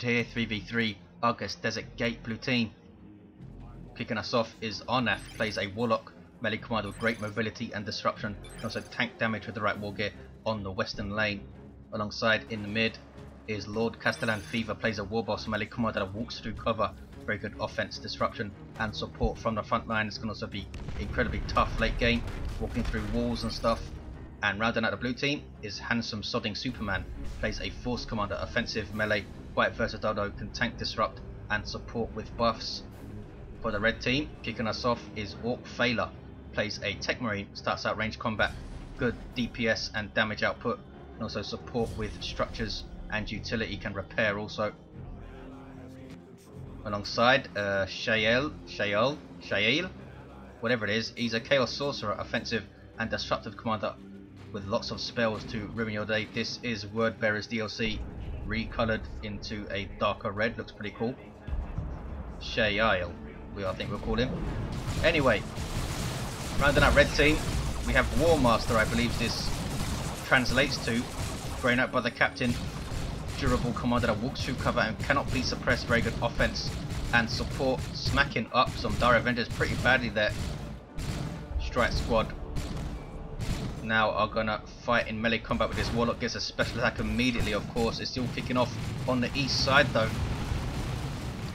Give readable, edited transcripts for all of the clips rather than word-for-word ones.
here, 3v3, August Desert Gate blue team. Kicking us off is Arnath, plays a Warlock, melee commander with great mobility and disruption, and also tank damage with the right war gear on the western lane. Alongside in the mid is Lord Castellan Feaver, plays a Warboss, melee commander that walks through cover, very good offense, disruption and support from the front line. It's going to also be incredibly tough late game, walking through walls and stuff. And rounding out the blue team is handsome S0dding Superman, plays a Force Commander, offensive melee, quite versatile though, can tank, disrupt and support with buffs. For the red team, kicking us off is Orkfaeller, plays a Techmarine, starts out range combat, good DPS and damage output, and also support with structures and utility, can repair also. Alongside Sha'eil, whatever it is, he's a Chaos Sorcerer, offensive and disruptive commander with lots of spells to ruin your day. This is Wordbearer's DLC, recolored into a darker red, looks pretty cool. Sha'eil, I think we'll call him. Anyway, rounding out red team, we have Warmaster, I believe this translates to, thrown out by the captain, durable commander that walks through cover and cannot be suppressed, very good offense and support, smacking up some Dire Avengers pretty badly there. Strike squad now are gonna fight in melee combat with this Warlock, gets a special attack immediately, of course. It's still kicking off on the east side though.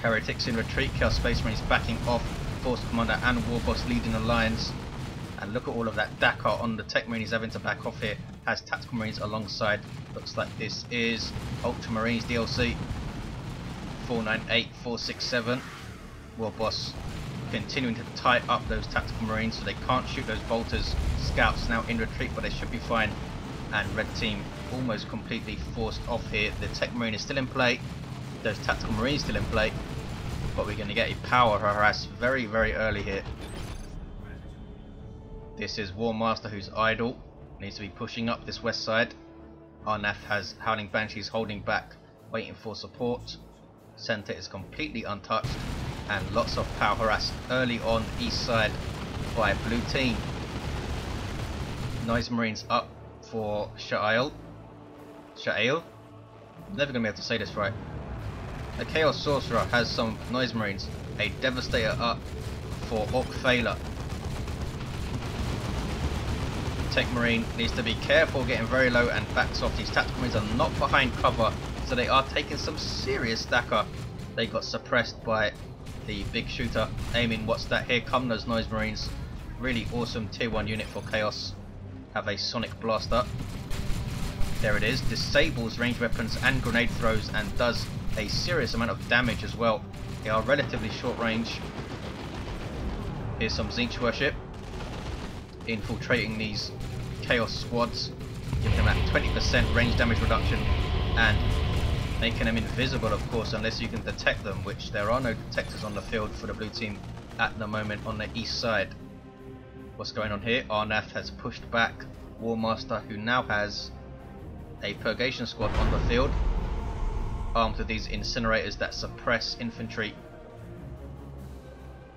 Heretics in retreat, Chaos Space Marines backing off, Force Commander and Warboss leading the lines. And look at all of that Dakar on the Techmarine, he's having to back off here, has Tactical Marines alongside. Looks like this is Ultramarines DLC, 498, 467. Warboss continuing to tie up those Tactical Marines so they can't shoot those bolters. Scouts now in retreat, but they should be fine. And red team almost completely forced off here. The Techmarine is still in play, those Tactical Marines still in play, but we're going to get a power harass very early here. This is Warmaster, who's idle, needs to be pushing up this west side. Arnath has Howling Banshees holding back, waiting for support. Center is completely untouched, and lots of power harass early on east side by blue team. Noise Marines up for Sha'eil. I'm never going to be able to say this right. A Chaos Sorcerer has some Noise Marines. A Devastator up for Orkfaeller. Techmarine needs to be careful, getting very low and backs off. These Tactical Marines are not behind cover, so they are taking some serious stacker. They got suppressed by the big shooter aiming. What's that? Here come those Noise Marines. Really awesome tier 1 unit for Chaos. Have a Sonic Blaster. There it is. Disables ranged weapons and grenade throws and does a serious amount of damage as well. They are relatively short range. Here's some Tzeentch worship, infiltrating these Chaos squads, giving them that 20% range damage reduction and making them invisible, of course, unless you can detect them, which there are no detectors on the field for the blue team at the moment on the east side. What's going on here? Arnath has pushed back Warmaster, who now has a Purgation squad on the field, armed with these incinerators that suppress infantry,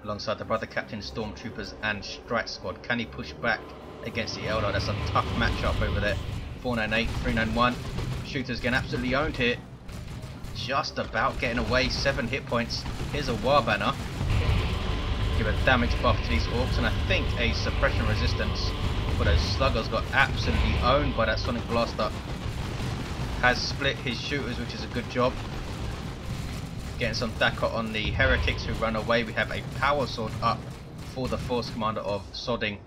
alongside the brother captain, stormtroopers and strike squad. Can he push back against the Eldar? That's a tough matchup over there. 498, 391. Shooters getting absolutely owned here. Just about getting away, 7 hit points. Here's a War Banner. Give a damage buff to these Orks, and I think a suppression resistance. But those sluggers got absolutely owned by that Sonic Blaster. Has split his shooters, which is a good job. Getting some Dakar on the heretics who run away. We have a power sword up for the Force Commander of S0dding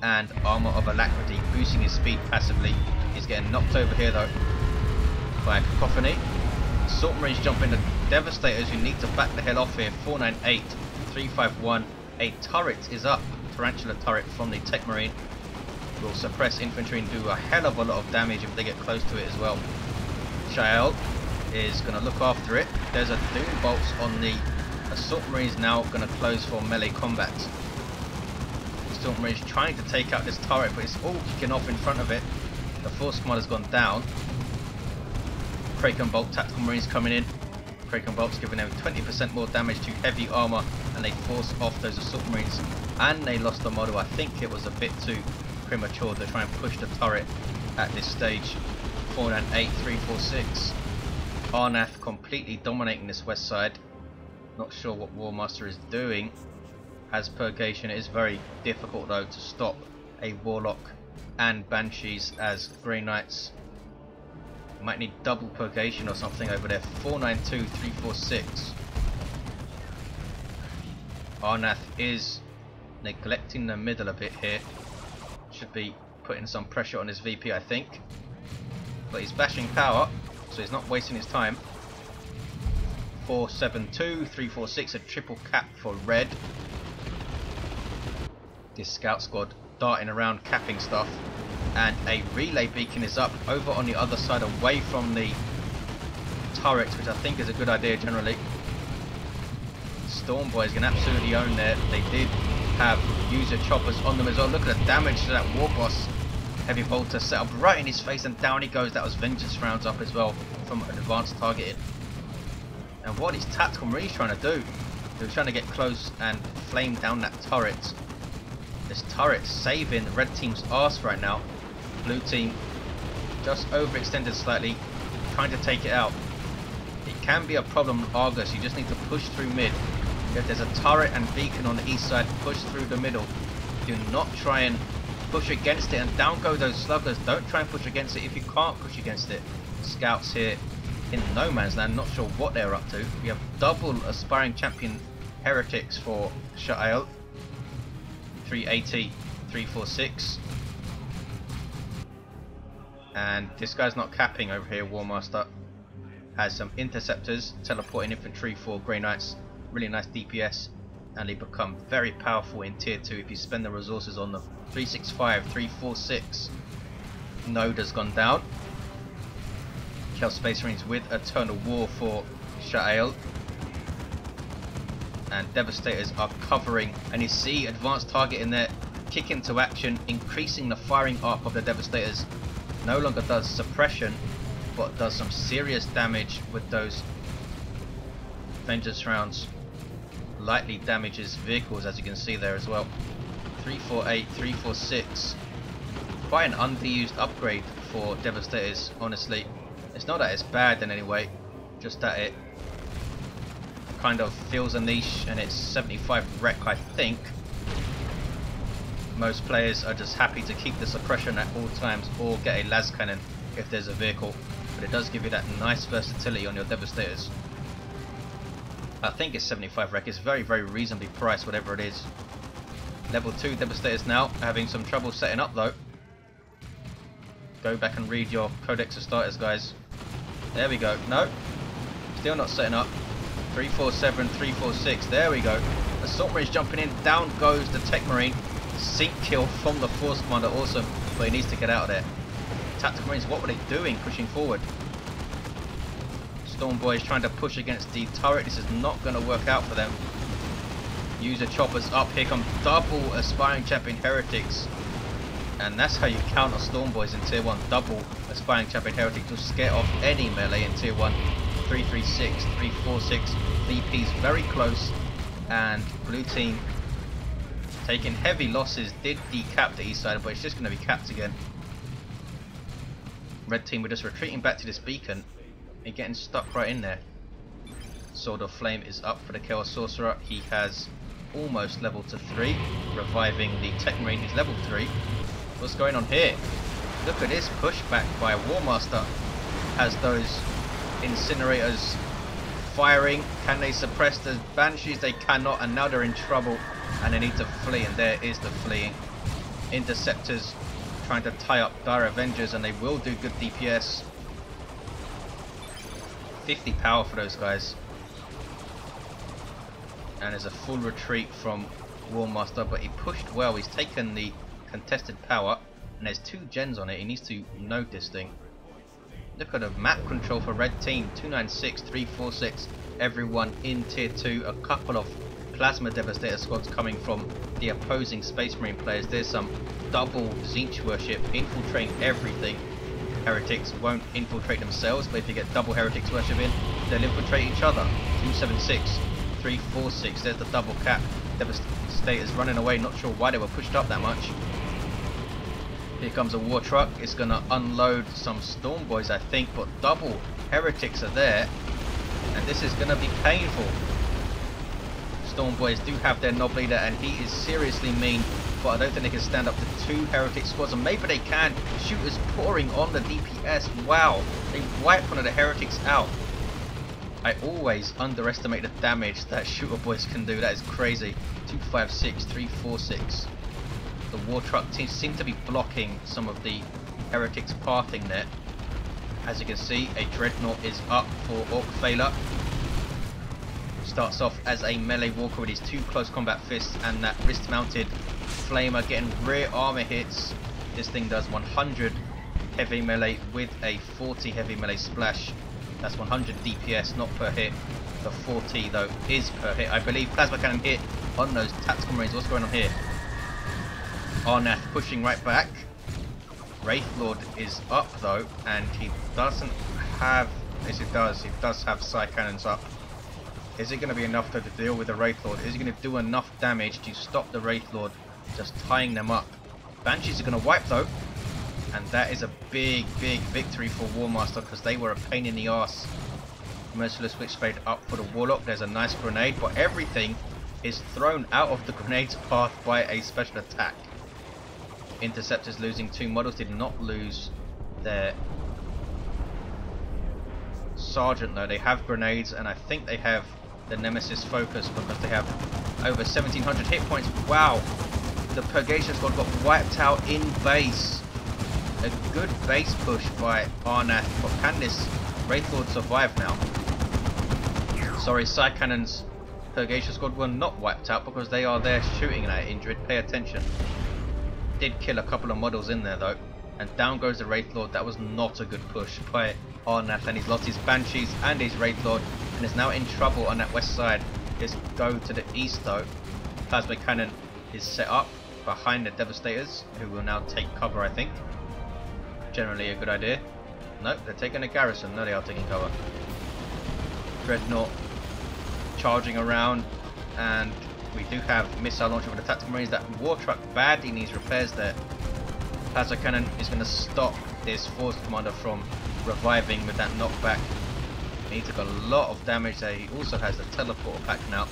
and Armor of Alacrity, boosting his speed passively. He's getting knocked over here though by a Cacophony. Assault Marines jump in, the Devastators who need to back the hell off here. 498, 351. A turret is up, Tarantula turret from the Techmarine. Will suppress infantry and do a hell of a lot of damage if they get close to it as well. Sha'eil is going to look after it. There's a Doom Bolts on the Assault Marines, now going to close for melee combat. Assault Marines trying to take out this turret, but it's all kicking off in front of it. The Force Commander's gone down. Kraken Bolt Tactical Marines coming in. Kraken Bolt's giving them 20% more damage to heavy armor, and they force off those Assault Marines. And they lost the model. I think it was a bit too premature to try and push the turret at this stage. 498, 346. Arnath completely dominating this west side. Not sure what Warmaster is doing. As purgation, it is very difficult though to stop a Warlock and Banshees as Grey Knights. Might need double purgation or something over there. 492, 346. Arnath is neglecting the middle a bit here. Should be putting some pressure on his VP, I think. But he's bashing power, so he's not wasting his time. 472, 346, a triple cap for red. This scout squad darting around capping stuff, and a relay beacon is up over on the other side away from the turrets, which I think is a good idea generally. Storm Boys can absolutely own there. They did have user choppers on them as well. Look at the damage to that Warboss heavy bolter set up right in his face, and down he goes. That was Vengeance rounds up as well from advanced targeting. And what is Tactical Marines trying to do? He was trying to get close and flame down that turret. This turret saving the red team's arse right now. Blue team just overextended slightly, trying to take it out. It can be a problem with Argus. You just need to push through mid. If there's a turret and beacon on the east side, push through the middle. Do not try and push against it, and down go those sluggers. Don't try and push against it if you can't push against it. Scouts here in no man's land, not sure what they're up to. We have double aspiring champion heretics for Sha'eil. 380, 346. And this guy's not capping over here. Warmaster has some interceptors, teleporting infantry for Grey Knights. Really nice DPS, and they become very powerful in tier 2 if you spend the resources on them. 365, 346. Node has gone down. Kill Space Marines with Eternal War for Sha'eil. And Devastators are covering, and you see advanced target in there, kick into action, increasing the firing arc of the Devastators. No longer does suppression, but does some serious damage with those Vengeance rounds. Lightly damages vehicles, as you can see there as well. 348, 346. Quite an underused upgrade for Devastators, honestly. It's not that it's bad in any way, just that it kind of fills a niche, and it's 75 rec, I think. Most players are just happy to keep the suppression at all times, or get a las cannon if there's a vehicle, but it does give you that nice versatility on your Devastators. I think it's 75 rec. It's very, very reasonably priced, whatever it is. Level 2 Devastators now, having some trouble setting up though. Go back and read your Codex of Starters, guys. There we go. No, still not setting up. 347, 346. There we go. Assault Marines jumping in. Down goes the Techmarine. Sink kill from the Force Commander. Awesome. But he needs to get out of there. Tactical Marines, what were they doing pushing forward? Storm Boys trying to push against the turret. This is not going to work out for them. User choppers up. Here come double aspiring champion heretics. And that's how you counter Storm Boys in tier 1. Double aspiring champion heretics to scare off any melee in tier 1. 336, 346. VP's very close. And blue team taking heavy losses. Did decap the east side, but it's just going to be capped again. Red team were just retreating back to this beacon and getting stuck right in there. Sword of Flame is up for the Chaos Sorcerer. He has almost level to 3, reviving the Techmarine. He's level 3. What's going on here? Look at this pushback by Warmaster. Has those incinerators firing. Can they suppress the Banshees? They cannot, and now they're in trouble and they need to flee, and there is the fleeing. Interceptors trying to tie up Dire Avengers, and they will do good DPS. 50 power for those guys. And there's a full retreat from Warmaster, but he pushed well. He's taken the contested power, and there's 2 gens on it. He needs to note this thing. Look at the map control for red team. 296, 346. Everyone in tier 2. A couple of plasma devastator squads coming from the opposing Space Marine players. There's some double Tzeentch worship infiltrating everything. Heretics won't infiltrate themselves, but if you get double heretics worship in, they'll infiltrate each other. 276, 346. There's the double cap. Devastators running away, not sure why they were pushed up that much. Here comes a war truck. It's going to unload some storm boys, I think, but double heretics are there, and this is going to be painful. Storm boys do have their knob leader, and he is seriously mean, but I don't think they can stand up to 2 heretic squads, and maybe they can. Shooters pouring on the DPS. Wow, they wipe one of the heretics out. I always underestimate the damage that shooter boys can do. That is crazy. 256, 346. The war truck seem to be blocking some of the heretics pathing there. As you can see, a dreadnought is up for Orkfaeller. Starts off as a melee walker with his 2 close combat fists and that wrist mounted flamer, getting rear armor hits. This thing does 100 heavy melee with a 40 heavy melee splash. That's 100 DPS, not per hit. The 40 though is per hit. I believe plasma cannon hit on those tactical marines. What's going on here? Arnath pushing right back. Wraithlord is up though, and he doesn't have, yes it does, he does have psi cannons up. Is it going to be enough to deal with the Wraithlord? Is he going to do enough damage to stop the Wraithlord just tying them up? Banshees are going to wipe though, and that is a big victory for Warmaster, because they were a pain in the ass. Merciless Switchblade up for the Warlock. There's a nice grenade, but everything is thrown out of the grenade's path by a special attack. Interceptors losing 2 models, did not lose their sergeant though. They have grenades, and I think they have the Nemesis focus because they have over 1700 hit points. Wow, the Purgation squad got wiped out in base. A good base push by Arnath, but can this Wraithlord survive now? Sorry, Psi Cannon's Purgation squad were not wiped out because they are there shooting at Indrid. Pay attention. Did kill a couple of models in there though, and down goes the Wraithlord. That was not a good push by Arnath, and he's lost his Banshees and his Wraithlord, and is now in trouble on that west side. Let's go to the east though. Plasma cannon is set up behind the Devastators, who will now take cover, I think. Generally a good idea. Nope, they're taking a garrison. No, they are taking cover. Dreadnought charging around, and we do have missile launcher for the tactical marines. That war truck badly needs repairs there. Plasma cannon is going to stop this force commander from reviving with that knockback. He took a lot of damage there. He also has the teleporter pack now.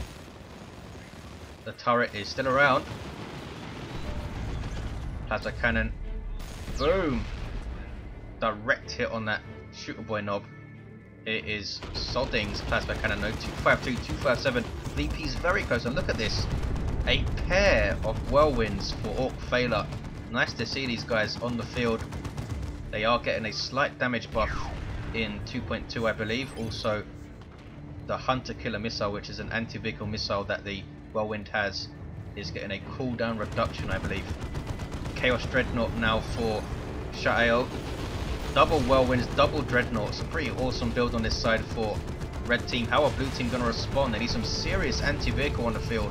The turret is still around. Plasma cannon. Boom! Direct hit on that shooter boy knob. It is S0dding's plasma cannon. No, 252, 257. VP's very close, and look at this. A pair of whirlwinds for Orkfaeller. Nice to see these guys on the field. They are getting a slight damage buff in 2.2, I believe. Also, the Hunter Killer missile, which is an anti-vehicle missile that the whirlwind has, is getting a cooldown reduction, I believe. Chaos Dreadnought now for Sha'eil. Double whirlwinds, double dreadnoughts. A pretty awesome build on this side for red team. How are blue team going to respond? They need some serious anti-vehicle on the field.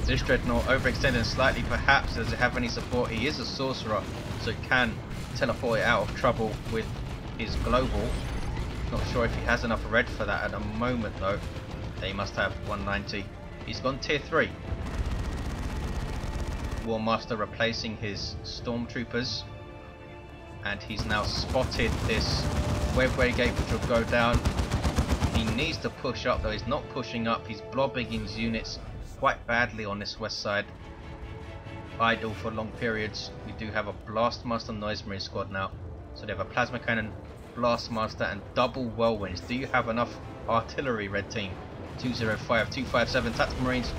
This dreadnought overextending slightly, perhaps. Does it have any support? He is a sorcerer, so it can teleport it out of trouble with his global. Not sure if he has enough red for that at the moment though. They must have 190. He's gone tier 3. Warmaster replacing his stormtroopers. And he's now spotted this webway gate, which will go down. He needs to push up though. He's not pushing up. He's blobbing his units quite badly on this west side. Idle for long periods. We do have a Blastmaster Noise Marine squad now. So they have a Plasma Cannon, Blastmaster, and double whirlwinds. Do you have enough artillery, red team? 205, 257 tactical marines.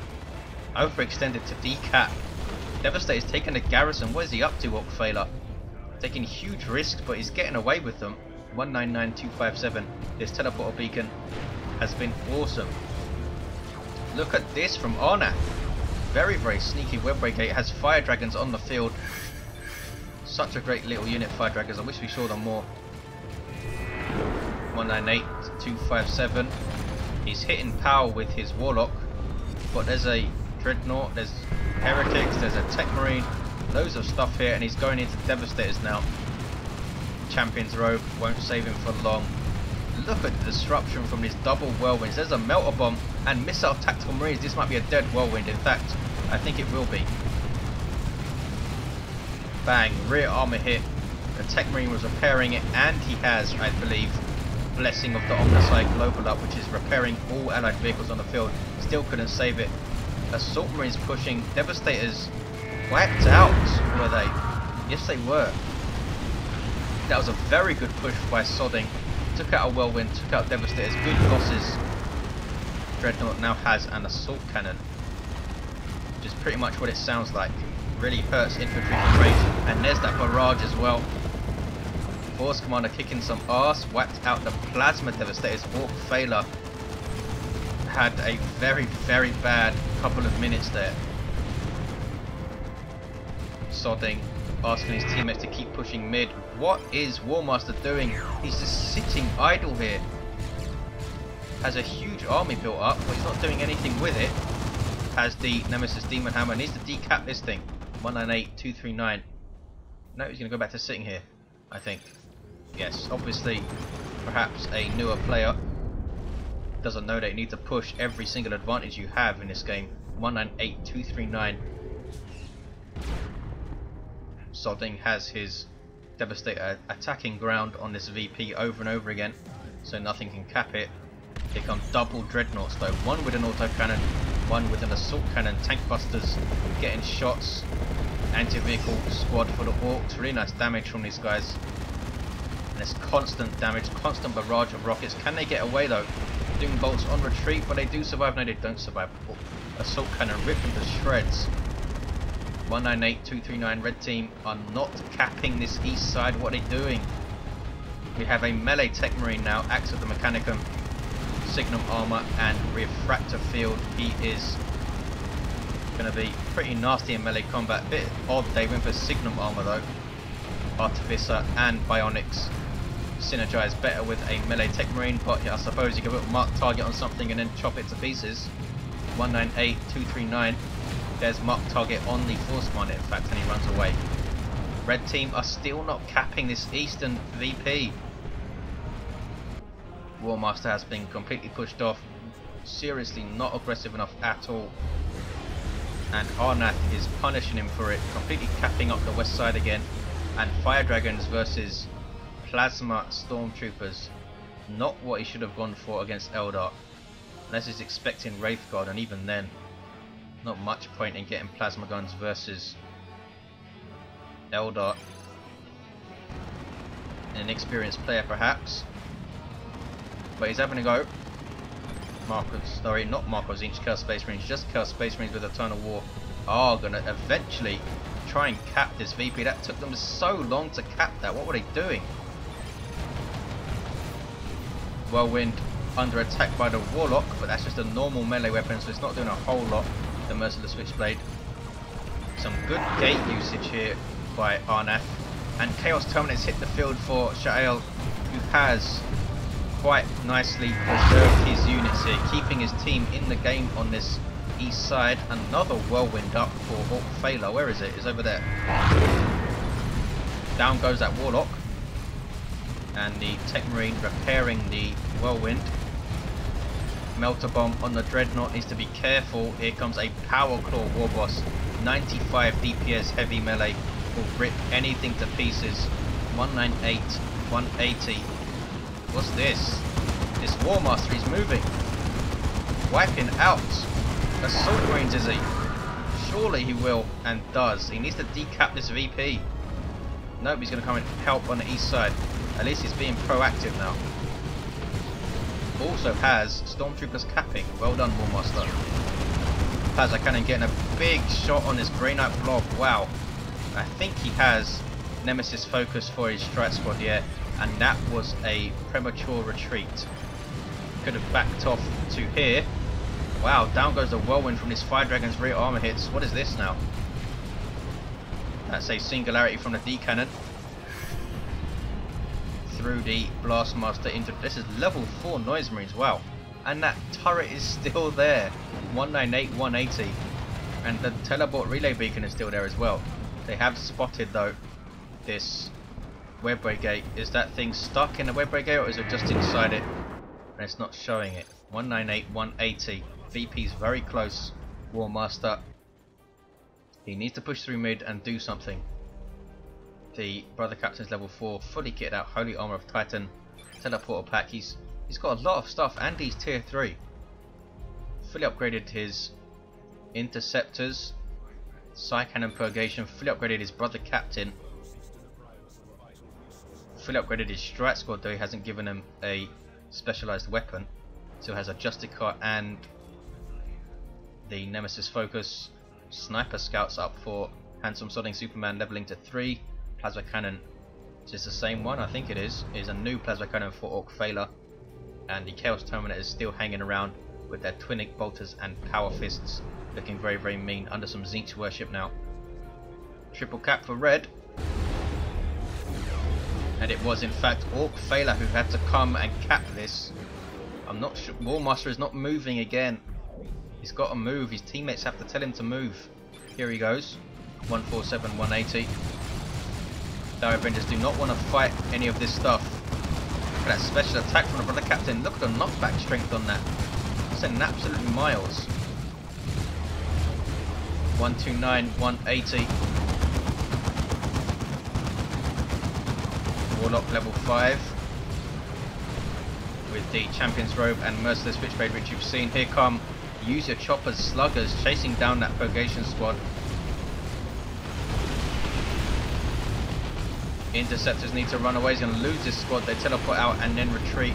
Overextended to decap. Devastator's taking a garrison. What is he up to, Orkfaeller? Taking huge risks, but he's getting away with them. 199, 257. This teleporter beacon has been awesome. Look at this from Arnath. Very sneaky webway gate. Has fire dragons on the field. Such a great little unit, fire dragons. I wish we saw them more. 198, 257. He's hitting power with his Warlock, but there's a Dreadnought, there's Heretics, there's a Techmarine, loads of stuff here, and he's going into Devastators now. Champion's Robe won't save him for long. Look at the disruption from these double whirlwinds. There's a Melter Bomb and Missile Tactical Marines. This might be a dead whirlwind. In fact, I think it will be. Bang, rear armor hit. The Techmarine was repairing it, and he has, I believe, Blessing of the Omnicide Global up, which is repairing all allied vehicles on the field. Still couldn't save it. Assault Marines pushing. Devastators wiped out, were they? Yes, they were. That was a very good push by S0dding. Took out a Whirlwind, took out Devastators. Good losses. Dreadnought now has an Assault Cannon, which is pretty much what it sounds like. Really hurts infantry from range. And there's that barrage as well. Force Commander kicking some ass. Wiped out the Plasma Devastators. Orkfaeller had a very, very bad couple of minutes there. S0dding asking his teammates to keep pushing mid. What is Warmaster doing? He's just sitting idle here. Has a huge army built up, but he's not doing anything with it. Has the Nemesis Demon Hammer. Needs to decap this thing. 198, 239. No, he's going to go back to sitting here, I think. Yes, obviously, perhaps a newer player doesn't know that you need to push every single advantage you have in this game. 198, 239. S0dding has his Devastator attacking ground on this VP over and over again, so nothing can cap it. Here come double Dreadnoughts though, one with an autocannon, one with an assault cannon. Tank busters getting shots. Anti-vehicle squad for the Orks. Really nice damage from these guys. And there's constant damage, constant barrage of rockets. Can they get away though? Doom bolts on retreat, but they do survive. No, they don't survive. Assault cannon ripped them to shreds. 198, 239. Red team are not capping this east side. What are they doing? We have a melee Techmarine now. Axe of the Mechanicum, Signum armor, and refractor field. He is going to be pretty nasty in melee combat. Bit odd they went for Signum armor though. Artificer and Bionics synergize better with a melee Techmarine, but yeah, I suppose you can put mark target on something and then chop it to pieces. 198, 239. There's mark target on the Force Commander, in fact, and he runs away. Red team are still not capping this eastern VP. Warmaster has been completely pushed off. Seriously not aggressive enough at all. And Arnath is punishing him for it, completely capping up the west side again. And Fire Dragons versus Plasma Stormtroopers. Not what he should have gone for against Eldar. Unless he's expecting Wraithguard, and even then, not much point in getting Plasma Guns versus Eldar. An inexperienced player perhaps. But he's having a go. Not Marco Tzeentch, Chaos Space Marines, just Chaos Space Marines with Eternal War are gonna eventually try and cap this VP. That took them so long to cap that. What were they doing? Whirlwind under attack by the Warlock, but that's just a normal melee weapon, so it's not doing a whole lot. The Merciless Switchblade. Some good gate usage here by Arnath. And Chaos Terminates hit the field for Sha'eil, who has quite nicely preserved his units here, keeping his team in the game on this east side. Another Whirlwind up for Orkfaeller. Where is it? It's over there. Down goes that Warlock. And the Techmarine repairing the Whirlwind. Melter Bomb on the Dreadnought, needs to be careful. Here comes a Power Claw Warboss. 95 DPS heavy melee will rip anything to pieces. 198, 180. What's this? This Warmaster, he's moving. Wiping out Assault Marines, is he? Surely he will, and does. He needs to decap this VP. Nope, he's going to come and help on the east side. At least he's being proactive now. Also has Stormtroopers capping. Well done, Warmaster. Plasma Cannon getting a big shot on this Grey Knight blob. Wow. I think he has Nemesis focus for his strike squad, yeah. And that was a premature retreat. Could have backed off to here. Wow, down goes the Whirlwind from this Fire Dragon's rear armor hits. What is this now? That's a singularity from the D cannon. Through the Blastmaster into... This is level 4 Noise Marines, wow. And that turret is still there. 198, 180. And the teleport relay beacon is still there as well. They have spotted though this webway gate. Is that thing stuck in the webway gate, or is it just inside it and it's not showing it? 198, 180. VP's very close. Warmaster. He needs to push through mid and do something. The Brother Captain's level 4, fully kitted out, Holy Armor of Titan, Teleporter Pack. He's got a lot of stuff, and he's tier 3. Fully upgraded his Interceptors, Psy Cannon Purgation, fully upgraded his Brother Captain, fully upgraded his Strike Squad, though he hasn't given him a specialized weapon. Still has a Justicar and the Nemesis Focus. Sniper Scouts up for Handsome Sodding Superman, leveling to 3. Plasma Cannon, just the same one, I think it is a new Plasma Cannon for Orkfaeller. And the Chaos Terminator is still hanging around with their Twinic Bolters and Power Fists, looking very, very mean under some Tzeentch worship now. Triple cap for red. And it was in fact Orkfaeller who had to come and cap this. I'm not sure. Warmaster is not moving again. He's got to move. His teammates have to tell him to move. Here he goes. 147, 180. Dire Avengers do not want to fight any of this stuff. Look at that special attack from the Brother Captain. Look at the knockback strength on that. Sending absolutely miles. 129, 180. Warlock level 5. With the Champion's Robe and Merciless Switchblade, which you've seen. Here come Use Your Choppers Sluggers chasing down that Purgation Squad. Interceptors need to run away. He's going to lose this squad. They teleport out and then retreat.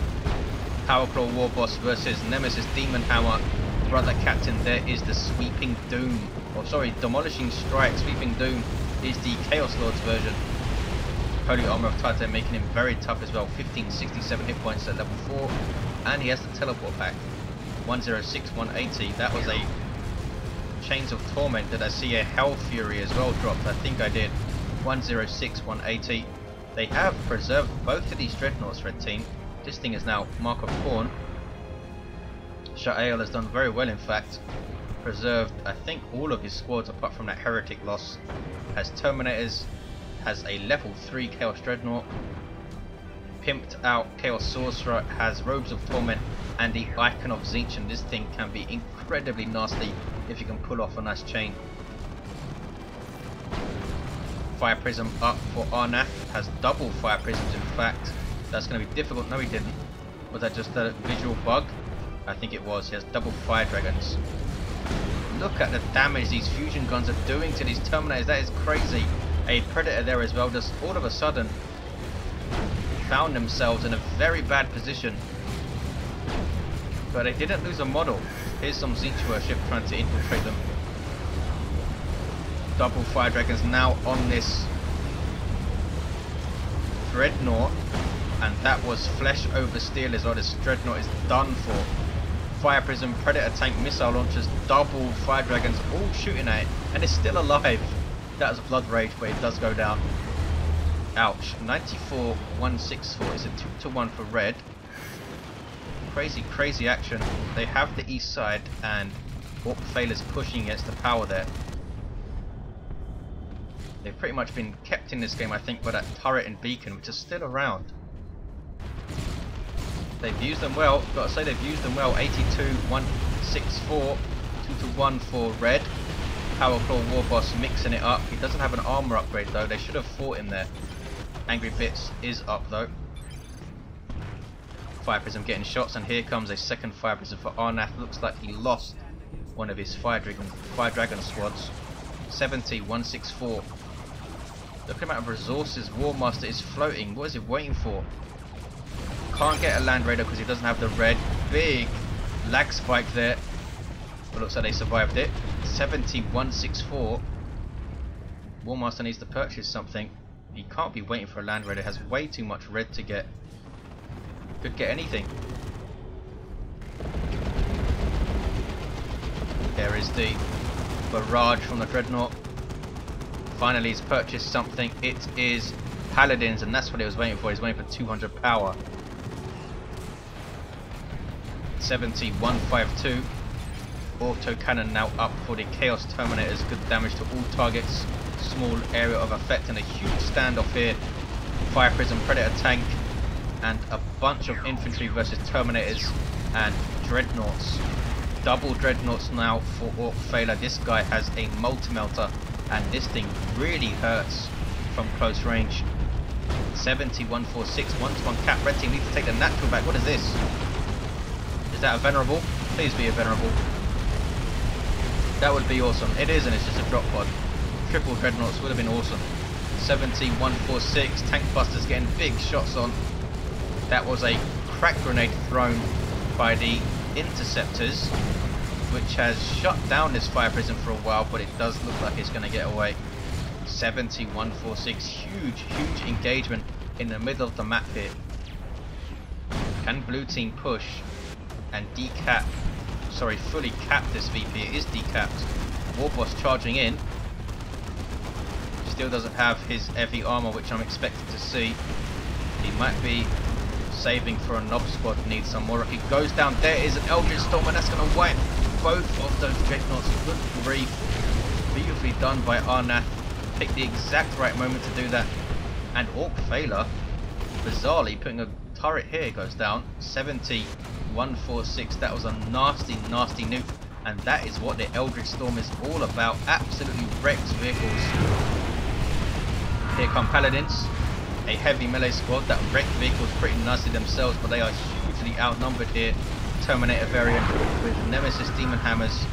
Powerclaw Warboss versus Nemesis Demon Hammer. Brother Captain, there is the Sweeping Doom. Or sorry, Demolishing Strike. Sweeping Doom is the Chaos Lord's version. Holy Armor of Titan making him very tough as well. 1567 hit points at level 4. And he has the Teleport Pack. 106, 180. That was a Chains of Torment. Did I see a Hell Fury as well dropped? I think I did. 106, 180. They have preserved both of these Dreadnoughts, red team. This thing is now Mark of Khorne. Sha'eil has done very well, in fact. Preserved, I think, all of his squads apart from that Heretic loss. Has Terminators, has a level 3 Chaos Dreadnought. Pimped out Chaos Sorcerer, has Robes of Torment and the Icon of Tzeentch, and this thing can be incredibly nasty if you can pull off a nice chain. Fire Prism up for Arnath, has double Fire Prisms in fact. That's going to be difficult. No, he didn't. Was that just a visual bug? I think it was. He has double Fire Dragons. Look at the damage these fusion guns are doing to these Terminators. That is crazy. A Predator there as well, just all of a sudden found themselves in a very bad position. But they didn't lose a model. Here's some Tzeentch worship trying to infiltrate them. Double Fire Dragons now on this Dreadnought, and that was flesh over steel as well. This Dreadnought is done for. Fire Prism, Predator Tank, Missile Launchers, double Fire Dragons all shooting at it, and it's still alive. That was a Blood Rage, but it does go down. Ouch. 94, 164. It's a 2-1 for red. Crazy, crazy action. They have the east side, and Orkfaeller's pushing against the power there. They've pretty much been kept in this game, I think, by that turret and beacon, which is still around. They've used them well. Gotta say they've used them well. 82, 164, 2-1 for red. Powerclaw Warboss mixing it up. He doesn't have an armor upgrade though. They should have fought him there. Angry Bits is up though. Fire Prism getting shots, and here comes a second Fire Prism for Arnath. Looks like he lost one of his Fire Dragon squads. 70, 164. Look at the amount of resources Warmaster is floating. What is he waiting for? Can't get a Land Raider because he doesn't have the red. Big lag spike there. But looks like they survived it. 70, 164. Warmaster needs to purchase something. He can't be waiting for a Land Raider. It has way too much red to get. Could get anything. There is the barrage from the Dreadnought. Finally he's purchased something. It is Paladins, and that's what he was waiting for. He's waiting for 200 power. 70, 152. Auto Cannon now up for the Chaos Terminators. Good damage to all targets. Small area of effect and a huge standoff here. Fire Prism, Predator Tank, and a bunch of infantry versus Terminators and Dreadnoughts. Double Dreadnoughts now for Orkfaeller. This guy has a multi-melter, and this thing really hurts. from close range. 7146, 1-to-1 cap. Red team need to take the natural back. What is this? Is that a venerable? Please be a venerable. That would be awesome. It is, and it's just a drop pod. Triple dreadnoughts would have been awesome. 7146, tank busters getting big shots on. That was a crack grenade thrown by the interceptors, which has shut down this fire prism for a while, but it does look like it's going to get away. 7146, huge engagement in the middle of the map here. Can blue team push and decap, sorry, fully cap this VP? It is decapped. Warboss charging in. Still doesn't have his heavy armor, which I'm expected to see. He might be saving for a knob squad, needs some more. He goes down. There is an Eldritch Storm, and that's going to wipe both of those dreadnoughts. Good grief. Beautifully done by Arnath. Picked the exact right moment to do that. And Orkfaeller, bizarrely putting a turret here, goes down. 7146. That was a nasty nuke. And that is what the Eldritch Storm is all about. Absolutely wrecks vehicles. Here come Paladins. A heavy melee squad that wrecked vehicles pretty nicely themselves, but they are hugely outnumbered here. Terminator variant with Nemesis Demon Hammers.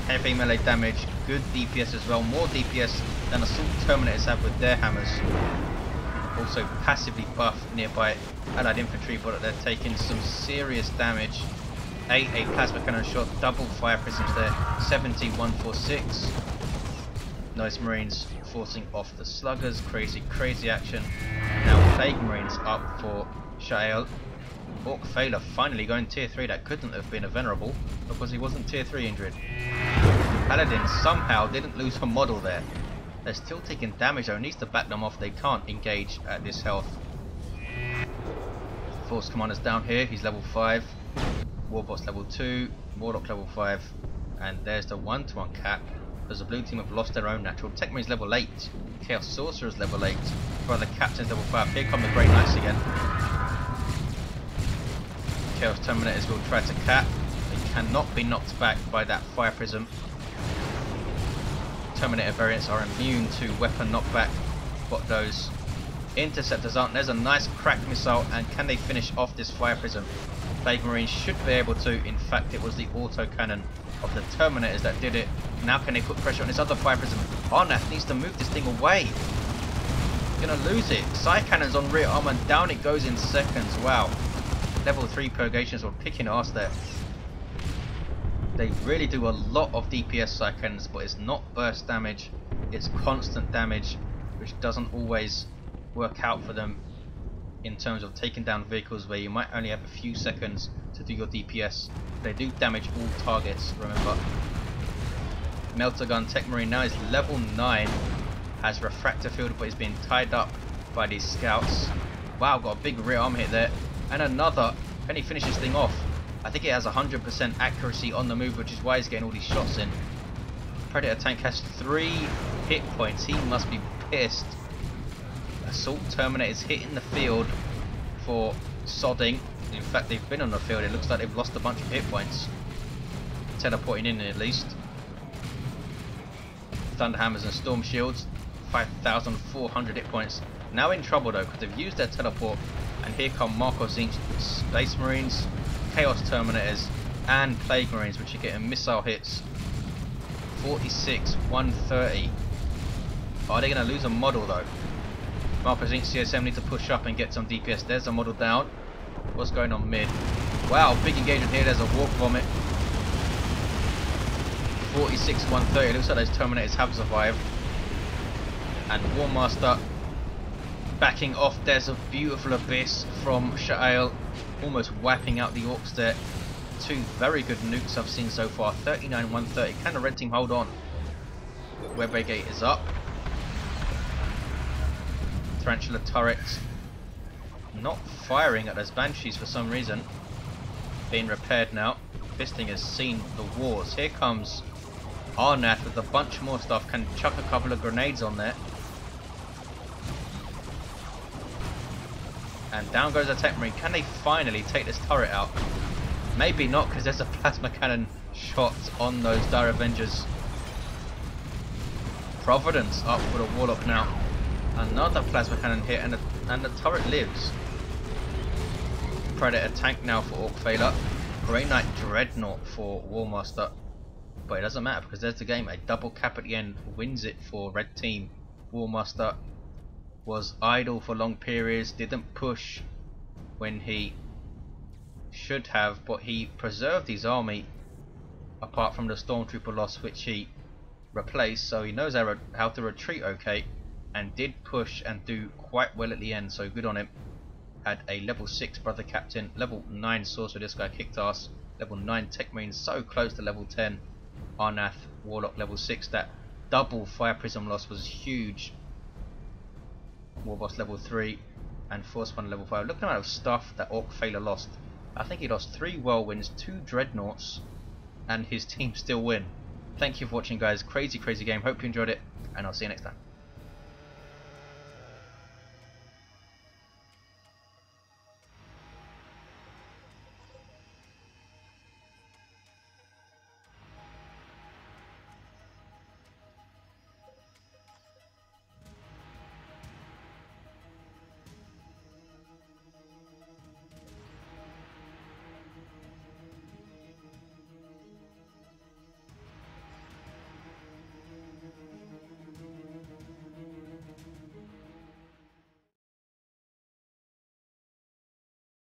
Heavy melee damage, good DPS as well, more DPS than Assault Terminators have with their hammers. Also passively buffed nearby Allied infantry, but they're taking some serious damage. A plasma cannon shot, double fire prisms there. 7146. Nice Marines forcing off the sluggers. Crazy action. Now Plague Marines up for Sha'eil. Orkfaeller finally going tier 3. That couldn't have been a venerable because he wasn't tier 3 injured. Paladins somehow didn't lose a model there. They're still taking damage though. Needs to back them off. They can't engage at this health. Force Commander's down here. He's level 5. Warboss level 2. Warlock level 5. And there's the 1-to-1 cap. Because the blue team have lost their own natural. Techmarine's level 8. Chaos Sorcerer's level 8. Brother Captain's level 5. Here come the Grey Knights again. Chaos Terminators will try to cap. They cannot be knocked back by that fire prism. Terminator variants are immune to weapon knockback. But those interceptors aren't. There's a nice crack missile, and can they finish off this fire prism? Plague Marine should be able to. In fact, it was the auto cannon of the Terminators that did it. Now can they put pressure on this other fire prism? Arnath needs to move this thing away. Gonna lose it. Side cannons on rear armor, and down it goes in seconds. Wow. Level 3 purgations were kicking ass there. They really do a lot of DPS side cannons, but it's not burst damage. It's constant damage, which doesn't always work out for them in terms of taking down vehicles where you might only have a few seconds to do your DPS. They do damage all targets, remember. Melter Gun Techmarine now is level 9, has Refractor Field, but is being tied up by these scouts. Wow, got a big rear arm hit there. And another. Can he finish this thing off? I think it has 100% accuracy on the move, which is why he's getting all these shots in. Predator tank has 3 hit points. He must be pissed. Assault Terminators hitting the field for S0dding. In fact, they've been on the field. It looks like they've lost a bunch of hit points. Teleporting in at least. Thunderhammers and Storm Shields. 5,400 hit points. Now in trouble though, because they've used their teleport. And here come Marco Tzeentch Space Marines, Chaos Terminators, and Plague Marines, which are getting missile hits. 46, 130. Are they going to lose a model though? Marco Tzeentch CSM need to push up and get some DPS. There's a model down. What's going on mid? Wow, big engagement here. There's a Warp Vomit. 46, 130. Looks like those Terminators have survived. And Warmaster backing off. There's a beautiful abyss from Sha'eil, almost wiping out the Orks there. 2 very good nukes I've seen so far. 39, 130. Can the red team hold on? Web Gate is up. Tarantula turret not firing at those Banshees for some reason. Being repaired now. This thing has seen the wars. Here comes Arnath with a bunch more stuff. Can chuck a couple of grenades on there. And down goes the Techmarine. Can they finally take this turret out? Maybe not, because there's a plasma cannon shot on those Dire Avengers. Providence up for the Warlock now. Another plasma cannon hit, and the turret lives. Predator tank now for Orkfaeller. Grey Knight Dreadnought for Warmaster. But it doesn't matter because there's the game. A double cap at the end wins it for red team. Warmaster was idle for long periods, didn't push when he should have, but he preserved his army apart from the stormtrooper loss which he replaced, so he knows how to retreat okay, and did push and do quite well at the end, so good on him. Had a level 6 brother captain, level 9 sorcerer, this guy kicked ass, level 9 Techmarine, so close to level 10. Arnath Warlock level 6, that double fire prism loss was huge. Warboss level 3 and Force 1 level 5. Look at the amount of stuff that Orkfaeller lost. I think he lost 3 whirlwinds, 2 dreadnoughts, and his team still win. Thank you for watching guys, crazy game, hope you enjoyed it, and I'll see you next time.